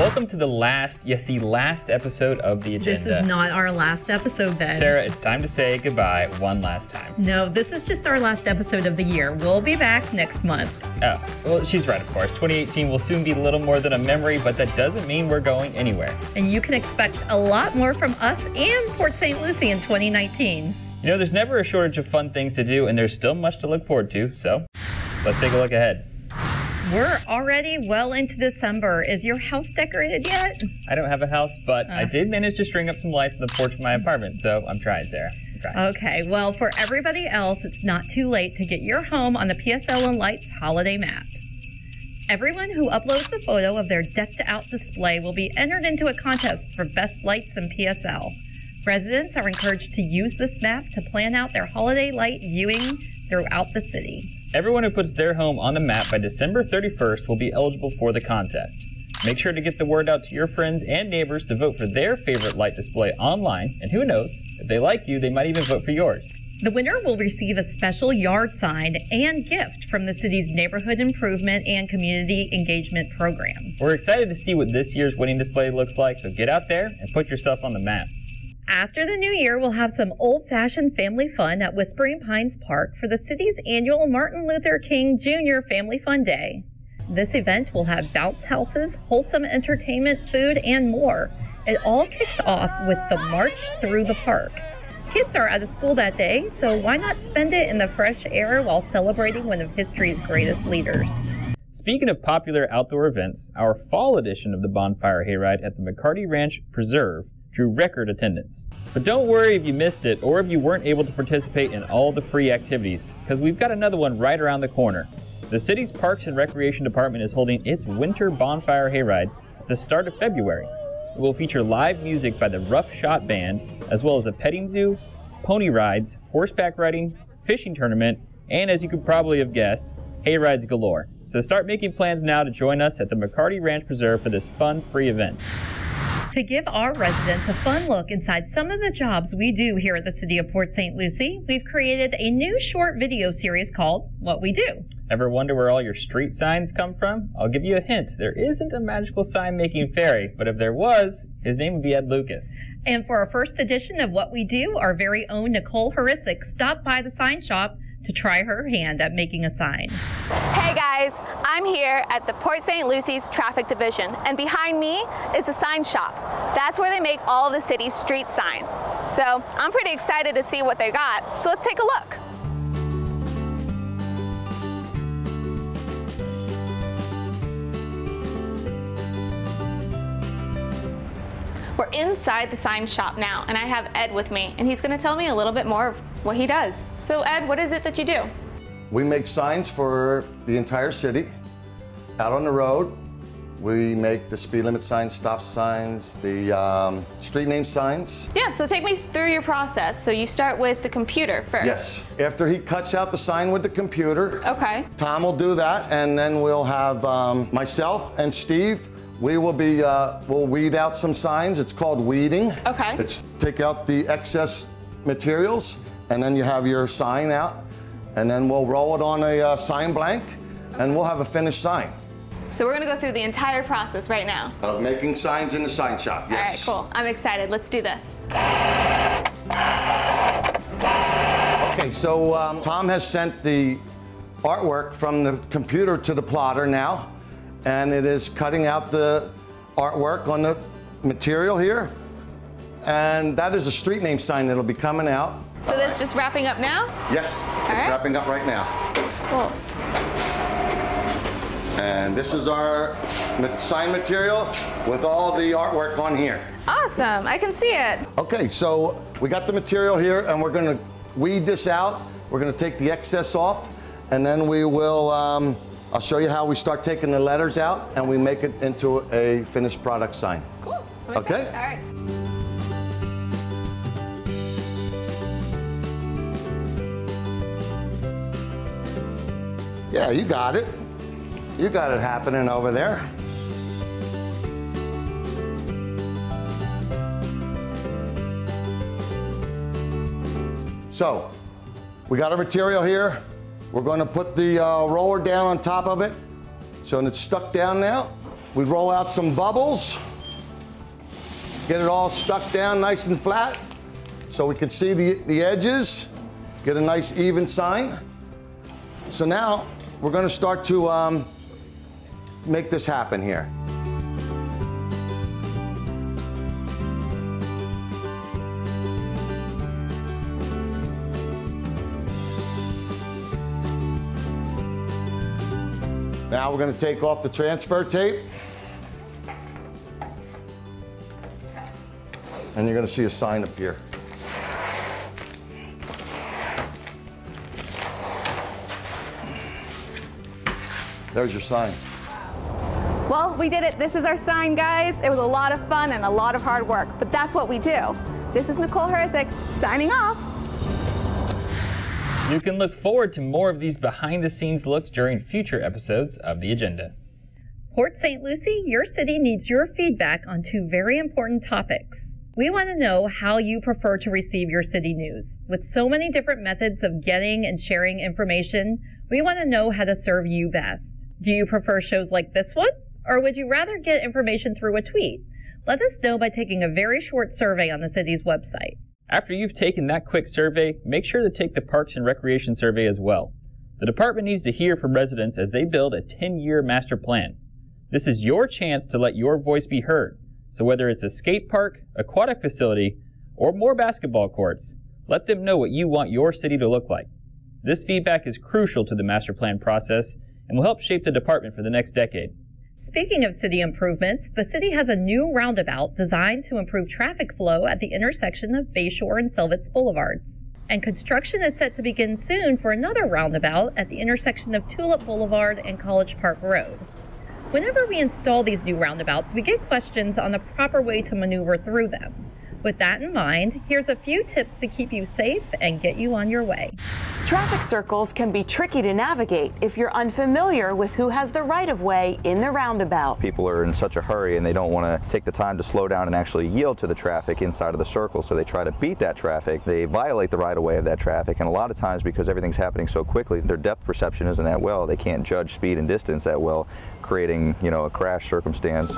welcome to the last episode of the agenda. This is not our last episode, Ben. Sarah, it's time to say goodbye one last time. No, this is just our last episode of the year. We'll be back next month. Oh, well, she's right, of course. 2018 will soon be little more than a memory, but that doesn't mean we're going anywhere. And you can expect a lot more from us and Port St. Lucie in 2019. You know, there's never a shortage of fun things to do, and there's still much to look forward to, so let's take a look ahead. We're already well into December. Is your house decorated yet? I don't have a house, but I did manage to string up some lights on the porch of my apartment, so I'm trying, Sarah. I'm trying. Okay, well, for everybody else, it's not too late to get your home on the PSL and Lights holiday map. Everyone who uploads a photo of their decked-out display will be entered into a contest for best lights in PSL. Residents are encouraged to use this map to plan out their holiday light viewing throughout the city. Everyone who puts their home on the map by December 31st will be eligible for the contest. Make sure to get the word out to your friends and neighbors to vote for their favorite light display online, and who knows, if they like you, they might even vote for yours. The winner will receive a special yard sign and gift from the city's Neighborhood Improvement and Community Engagement Program. We're excited to see what this year's winning display looks like, so get out there and put yourself on the map. After the new year, we'll have some old-fashioned family fun at Whispering Pines Park for the city's annual Martin Luther King Jr. Family Fun Day. This event will have bounce houses, wholesome entertainment, food, and more. It all kicks off with the March Through the Park. Kids are out of school that day, so why not spend it in the fresh air while celebrating one of history's greatest leaders? Speaking of popular outdoor events, our fall edition of the Bonfire Hayride at the McCarty Ranch Preserve drew record attendance. But don't worry if you missed it or if you weren't able to participate in all the free activities, because we've got another one right around the corner. The city's Parks and Recreation Department is holding its Winter Bonfire Hayride at the start of February. It will feature live music by the Rough Shot Band, as well as a petting zoo, pony rides, horseback riding, fishing tournament, and as you could probably have guessed, hayrides galore. So start making plans now to join us at the McCarty Ranch Preserve for this fun, free event. To give our residents a fun look inside some of the jobs we do here at the City of Port St. Lucie, we've created a new short video series called What We Do. Ever wonder where all your street signs come from? I'll give you a hint. There isn't a magical sign-making fairy, but if there was, his name would be Ed Lucas. And for our first edition of What We Do, our very own Nicole Horisic stopped by the sign shop to try her hand at making a sign. Hey guys, I'm here at the Port St. Lucie's Traffic Division, and behind me is the sign shop. That's where they make all of the city's street signs. So I'm pretty excited to see what they got, so let's take a look. We're inside the sign shop now, and I have Ed with me, and he's going to tell me a little bit more of what he does. So Ed, what is it that you do? We make signs for the entire city. Out on the road, we make the speed limit signs, stop signs, the street name signs. Yeah, so take me through your process. So you start with the computer first. Yes. After he cuts out the sign with the computer, okay. Tom will do that, and then we'll have myself and Steve. We will be, we'll weed out some signs. It's called weeding. Okay. It's take out the excess materials, and then you have your sign out, and then we'll roll it on a sign blank, and we'll have a finished sign. So we're gonna go through the entire process right now. Of making signs in the sign shop, yes. All right, cool. I'm excited. Let's do this. Okay, so Tom has sent the artwork from the computer to the plotter now, and it is cutting out the artwork on the material here. And that is a street name sign that'll be coming out. So that's just wrapping up now? Yes, it's wrapping up right now. Cool. And this is our sign material with all the artwork on here. Awesome, I can see it. Okay, so we got the material here, and we're gonna weed this out. We're gonna take the excess off, and then we will, I'll show you how we start taking the letters out, and we make it into a finished product sign. Cool, I'm okay? excited. All right. Yeah, you got it. You got it happening over there. So, we got our material here. We're going to put the roller down on top of it. So it's stuck down now. We roll out some bubbles, get it all stuck down nice and flat so we can see the edges, get a nice even sign. So now we're going to start to make this happen here. Now we're going to take off the transfer tape. And you're going to see a sign up here. There's your sign. Well, we did it. This is our sign, guys. It was a lot of fun and a lot of hard work, but that's what we do. This is Nicole Herzig signing off. You can look forward to more of these behind-the-scenes looks during future episodes of The Agenda. Port St. Lucie, your city needs your feedback on two very important topics. We want to know how you prefer to receive your city news. With so many different methods of getting and sharing information, we want to know how to serve you best. Do you prefer shows like this one? Or would you rather get information through a tweet? Let us know by taking a very short survey on the city's website. After you've taken that quick survey, make sure to take the Parks and Recreation survey as well. The department needs to hear from residents as they build a 10-year master plan. This is your chance to let your voice be heard. So whether it's a skate park, aquatic facility, or more basketball courts, let them know what you want your city to look like. This feedback is crucial to the master plan process and will help shape the department for the next decade. Speaking of city improvements, the city has a new roundabout designed to improve traffic flow at the intersection of Bayshore and Selvets Boulevards. And construction is set to begin soon for another roundabout at the intersection of Tulip Boulevard and College Park Road. Whenever we install these new roundabouts, we get questions on the proper way to maneuver through them. With that in mind, here's a few tips to keep you safe and get you on your way. Traffic circles can be tricky to navigate if you're unfamiliar with who has the right-of-way in the roundabout. People are in such a hurry and they don't want to take the time to slow down and actually yield to the traffic inside of the circle, so they try to beat that traffic. They violate the right-of-way of that traffic, and a lot of times, because everything's happening so quickly, their depth perception isn't that well. They can't judge speed and distance that well, creating, a crash circumstance.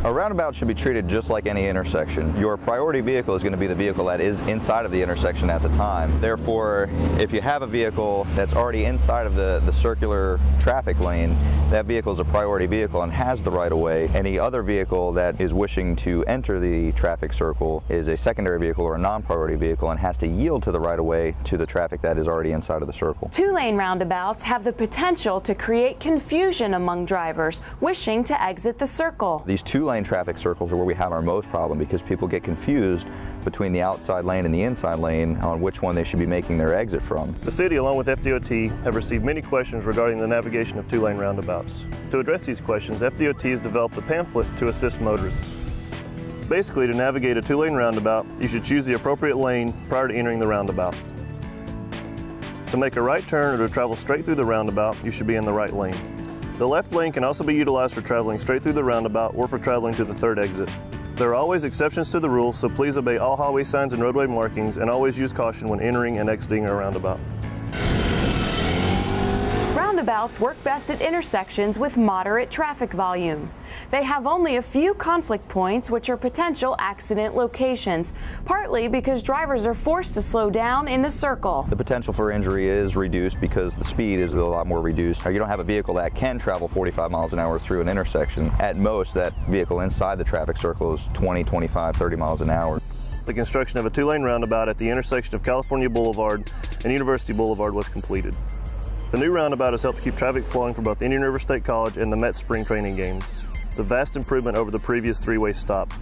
A roundabout should be treated just like any intersection. Your priority vehicle is going to be the vehicle that is inside of the intersection at the time. Therefore, if you have a vehicle that's already inside of the circular traffic lane, that vehicle is a priority vehicle and has the right-of-way. Any other vehicle that is wishing to enter the traffic circle is a secondary vehicle or a non-priority vehicle and has to yield to the right-of-way to the traffic that is already inside of the circle. Two-lane roundabouts have the potential to create confusion among drivers wishing to exit the circle. These two-lane traffic circles are where we have our most problem, because people get confused between the outside lane and the inside lane on which one they should be making their exit from. The city, along with FDOT, have received many questions regarding the navigation of two-lane roundabouts. To address these questions, FDOT has developed a pamphlet to assist motorists. Basically, to navigate a two-lane roundabout, you should choose the appropriate lane prior to entering the roundabout. To make a right turn or to travel straight through the roundabout, you should be in the right lane. The left lane can also be utilized for traveling straight through the roundabout or for traveling to the third exit. There are always exceptions to the rule, so please obey all highway signs and roadway markings and always use caution when entering and exiting a roundabout. Roundabouts work best at intersections with moderate traffic volume. They have only a few conflict points, which are potential accident locations, partly because drivers are forced to slow down in the circle. The potential for injury is reduced because the speed is a lot more reduced. You don't have a vehicle that can travel 45 miles an hour through an intersection. At most, that vehicle inside the traffic circle is 20, 25, 30 miles an hour. The construction of a two-lane roundabout at the intersection of California Boulevard and University Boulevard was completed. The new roundabout has helped keep traffic flowing for both Indian River State College and the Mets spring training games. It's a vast improvement over the previous three-way stop.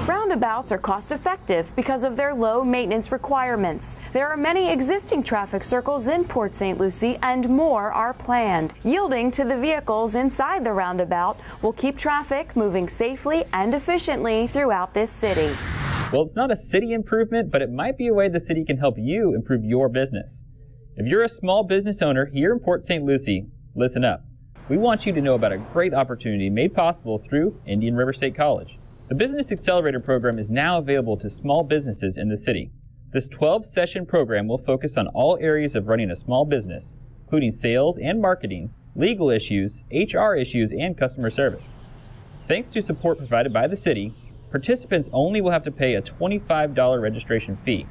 Roundabouts are cost-effective because of their low maintenance requirements. There are many existing traffic circles in Port St. Lucie, and more are planned. Yielding to the vehicles inside the roundabout will keep traffic moving safely and efficiently throughout this city. Well, it's not a city improvement, but it might be a way the city can help you improve your business. If you're a small business owner here in Port St. Lucie, listen up. We want you to know about a great opportunity made possible through Indian River State College. The Business Accelerator program is now available to small businesses in the city. This 12-session program will focus on all areas of running a small business, including sales and marketing, legal issues, HR issues, and customer service. Thanks to support provided by the city, participants only will have to pay a $25 registration fee.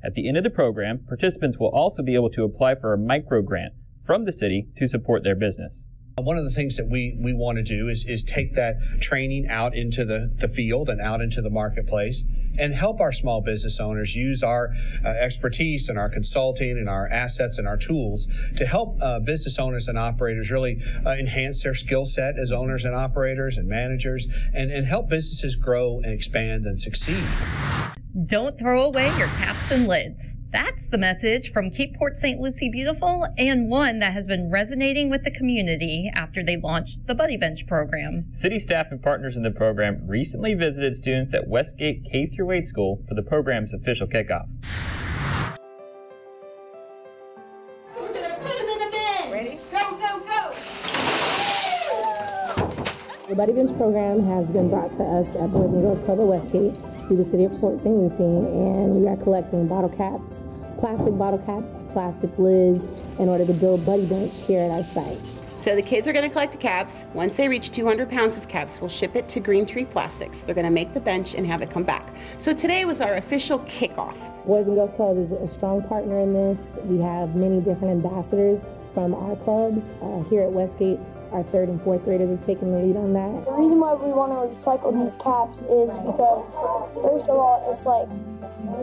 At the end of the program, participants will also be able to apply for a micro grant from the city to support their business. One of the things that we want to do is take that training out into the field and out into the marketplace and help our small business owners use our expertise and our consulting and our assets and our tools to help business owners and operators really enhance their skill set as owners and operators and managers and help businesses grow and expand and succeed. Don't throw away your caps and lids. That's the message from Keep Port St. Lucie Beautiful, and one that has been resonating with the community after they launched the Buddy Bench program. City staff and partners in the program recently visited students at Westgate K-8 school for the program's official kickoff. We're going to put them in a bin. Ready? Go, go, go. The Buddy Bench program has been brought to us at Boys and Girls Club at Westgate through the City of Port St. Lucie, and we are collecting bottle caps, plastic lids, in order to build Buddy Bench here at our site. So the kids are going to collect the caps. Once they reach 200 pounds of caps, we'll ship it to Green Tree Plastics. They're going to make the bench and have it come back. So today was our official kickoff. Boys and Girls Club is a strong partner in this. We have many different ambassadors from our clubs here at Westgate. Our 3rd and 4th graders have taken the lead on that. The reason why we want to recycle these caps is because, first of all, it's like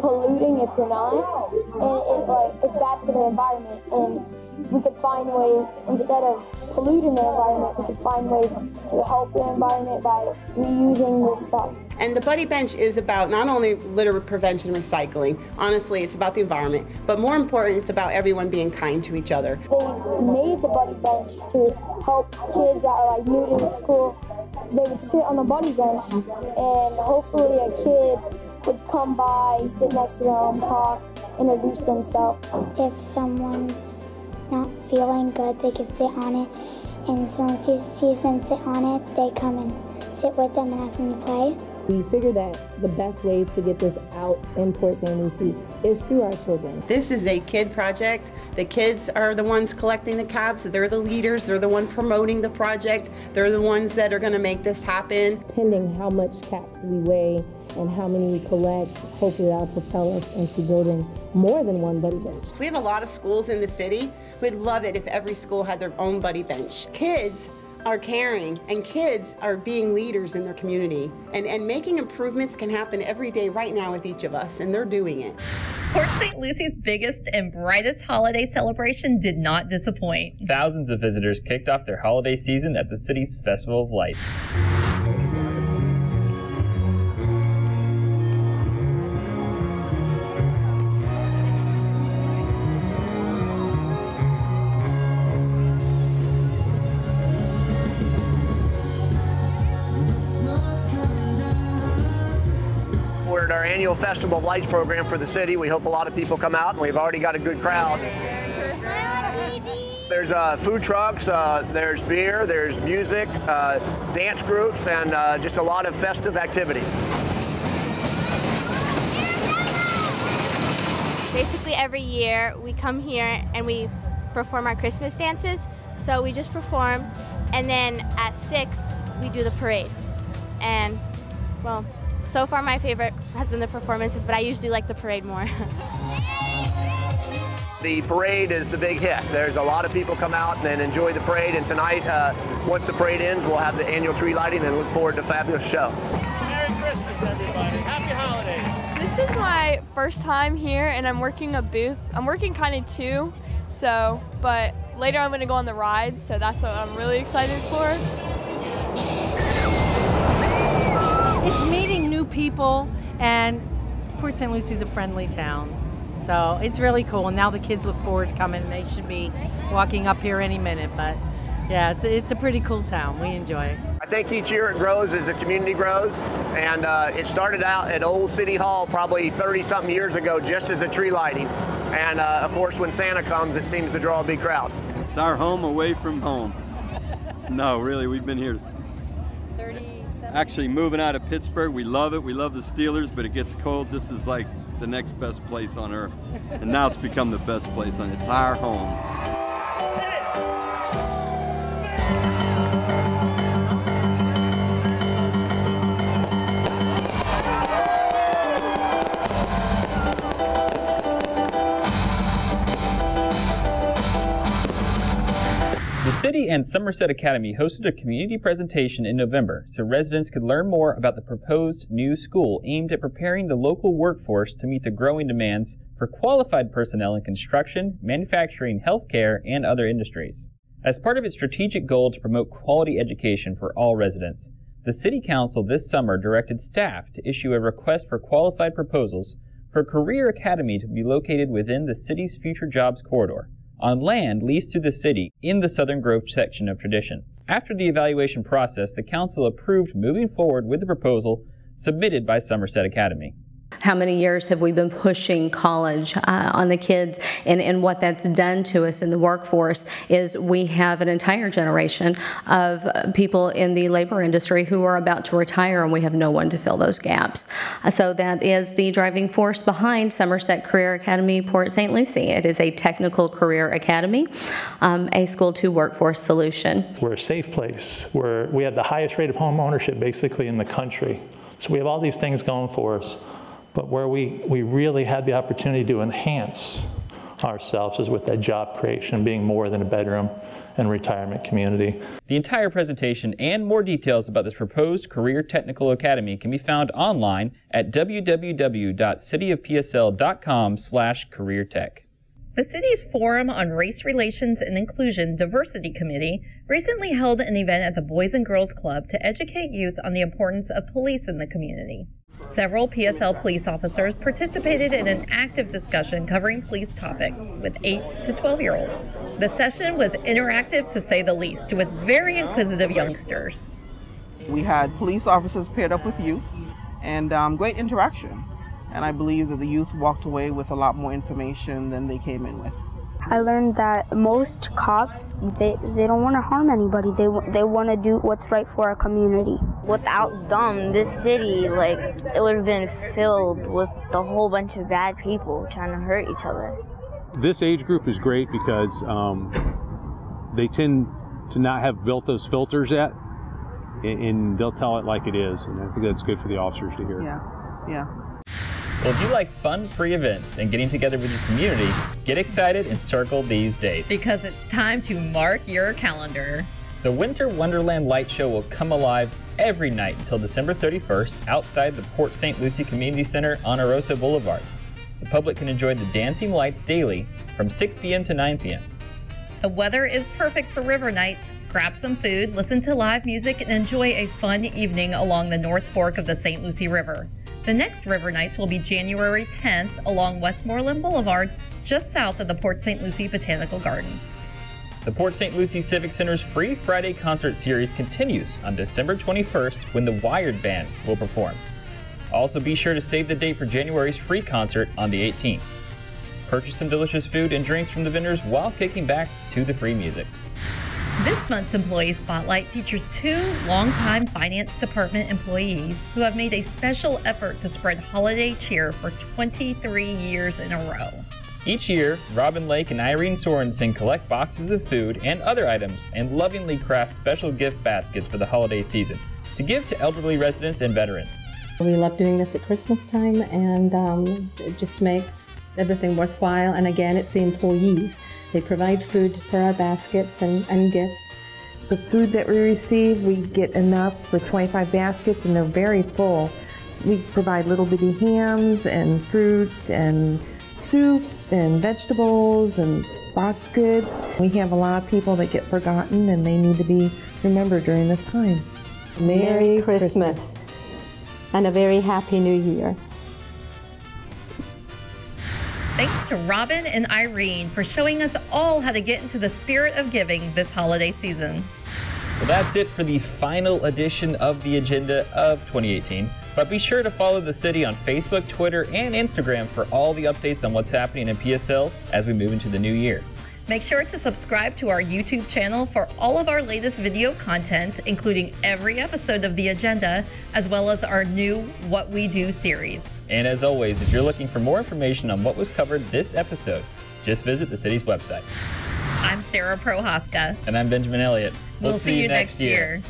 polluting if you're not, and it's bad for the environment. And we could find ways, instead of polluting the environment, we could find ways to help the environment by reusing this stuff. And the Buddy Bench is about not only litter prevention and recycling, honestly, it's about the environment, but more important, it's about everyone being kind to each other. They made the Buddy Bench to help kids that are like new to the school. They would sit on the Buddy Bench, and hopefully a kid would come by, sit next to them, talk, introduce themselves. If someone's not feeling good, they can sit on it, and someone sees them sit on it, they come and sit with them and ask them to play. We figured that the best way to get this out in Port St. Lucie is through our children. This is a kid project. The kids are the ones collecting the caps. They're the leaders. They're the ones promoting the project. They're the ones that are going to make this happen. Pending how much caps we weigh and how many we collect, hopefully that'll propel us into building more than one Buddy Bench. We have a lot of schools in the city. We'd love it if every school had their own Buddy Bench. Kids are caring, and kids are being leaders in their community. And making improvements can happen every day right now with each of us, and they're doing it. Port St. Lucie's biggest and brightest holiday celebration did not disappoint. Thousands of visitors kicked off their holiday season at the city's Festival of Lights. We're at our annual Festival of Lights program for the city. We hope a lot of people come out, and we've already got a good crowd. There's food trucks, there's beer, there's music, dance groups, and just a lot of festive activity. Basically every year we come here and we perform our Christmas dances. So we just perform, and then at 6 we do the parade. And well, so far my favorite has been the performances, but I usually like the parade more. The parade is the big hit. There's a lot of people come out and then enjoy the parade, and tonight, once the parade ends, we'll have the annual tree lighting and look forward to a fabulous show. Merry Christmas, everybody. Happy holidays. This is my first time here, and I'm working a booth. I'm working kind of two, but later I'm going to go on the rides, so that's what I'm really excited for. It's meeting new people, and Port St. Lucie is a friendly town. So it's really cool, and now the kids look forward to coming. They should be walking up here any minute, but yeah, it's a pretty cool town. We enjoy it. I think each year it grows as the community grows, and it started out at Old City Hall probably 30-something years ago just as a tree lighting. And of course, when Santa comes, it seems to draw a big crowd. It's our home away from home. No, really, we've been here. Actually moving out of Pittsburgh, we love it. We love the Steelers, but it gets cold. This is like the next best place on earth. And now it's become the best place on earth. It's our home. city and Somerset Academy hosted a community presentation in November so residents could learn more about the proposed new school aimed at preparing the local workforce to meet the growing demands for qualified personnel in construction, manufacturing, healthcare, and other industries. As part of its strategic goal to promote quality education for all residents, the City Council this summer directed staff to issue a request for qualified proposals for a career academy to be located within the city's future jobs corridor, on land leased to the city in the Southern Grove section of Tradition. After the evaluation process, the Council approved moving forward with the proposal submitted by Somerset Academy. How many years have we been pushing college on the kids, and what that's done to us in the workforce is we have an entire generation of people in the labor industry who are about to retire, and we have no one to fill those gaps. So that is the driving force behind Somerset Career Academy Port St. Lucie. It is a technical career academy, a school to workforce solution. We're a safe place. We have the highest rate of home ownership basically in the country. So we have all these things going for us. But where we really had the opportunity to enhance ourselves is with that job creation, being more than a bedroom and retirement community. The entire presentation and more details about this proposed Career Technical Academy can be found online at www.cityofpsl.com/careertech. The city's Forum on Race Relations and Inclusion Diversity Committee recently held an event at the Boys and Girls Club to educate youth on the importance of police in the community. Several PSL police officers participated in an active discussion covering police topics with 8 to 12-year-olds. The session was interactive to say the least, with very inquisitive youngsters. We had police officers paired up with youth and great interaction. And I believe that the youth walked away with a lot more information than they came in with. I learned that most cops, they don't want to harm anybody. They want to do what's right for our community. Without them, this city, it would have been filled with a whole bunch of bad people trying to hurt each other. This age group is great because they tend to not have built those filters yet, and they'll tell it like it is, and I think that's good for the officers to hear. Yeah. Well, if you like fun, free events and getting together with your community, get excited and circle these dates. Because it's time to mark your calendar. The Winter Wonderland Light Show will come alive every night until December 31st outside the Port St. Lucie Community Center on Orosa Boulevard. The public can enjoy the dancing lights daily from 6 p.m. to 9 p.m. The weather is perfect for river nights. Grab some food, listen to live music, and enjoy a fun evening along the North Fork of the St. Lucie River. The next River Nights will be January 10th along Westmoreland Boulevard, just south of the Port St. Lucie Botanical Gardens. The Port St. Lucie Civic Center's Free Friday concert series continues on December 21st when the Wired Band will perform. Also be sure to save the date for January's free concert on the 18th. Purchase some delicious food and drinks from the vendors while kicking back to the free music. This month's Employee Spotlight features 2 longtime Finance Department employees who have made a special effort to spread holiday cheer for 23 years in a row. Each year, Robin Lake and Irene Sorensen collect boxes of food and other items and lovingly craft special gift baskets for the holiday season to give to elderly residents and veterans. We love doing this at Christmas time, and it just makes everything worthwhile. And again, it's the employees. They provide food for our baskets and gifts. The food that we receive, we get enough for 25 baskets, and they're very full. We provide little bitty hams and fruit and soup and vegetables and boxed goods. We have a lot of people that get forgotten, and they need to be remembered during this time. Merry Christmas and a very happy New Year. Thanks to Robin and Irene for showing us all how to get into the spirit of giving this holiday season. Well, that's it for the final edition of the agenda of 2018. But be sure to follow the city on Facebook, Twitter, and Instagram for all the updates on what's happening in PSL as we move into the new year. Make sure to subscribe to our YouTube channel for all of our latest video content, including every episode of the agenda, as well as our new What We Do series. And as always, if you're looking for more information on what was covered this episode, just visit the city's website. I'm Sarah Prohaska. And I'm Benjamin Elliott. We'll see you next year.